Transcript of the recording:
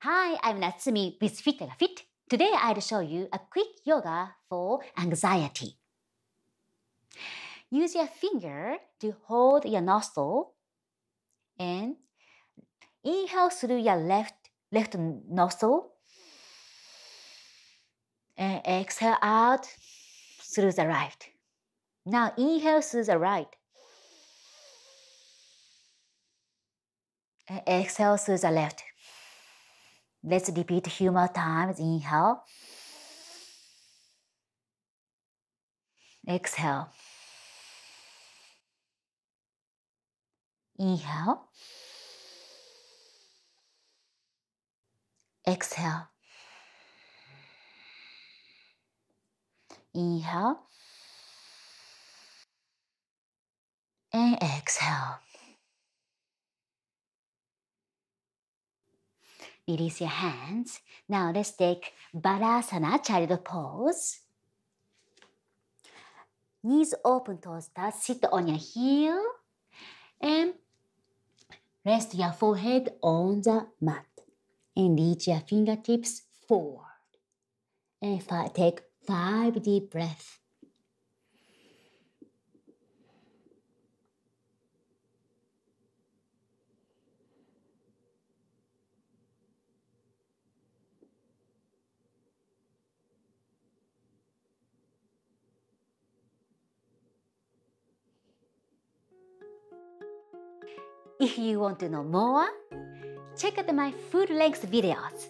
Hi, I'm Natsumi with fitYOGAfit. Today I'll show you a quick yoga for anxiety. Use your finger to hold your nostril and inhale through your left nostril and exhale out through the right. Now inhale through the right and exhale through the left. Let's repeat a few more times. Inhale. Exhale. Inhale. Exhale. Inhale. And exhale. Release your hands. Now let's take Balasana, child pose. Knees open towards touch. Sit on your heel and rest your forehead on the mat. And reach your fingertips forward. And take 5 deep breaths. If you want to know more, check out my full-length videos.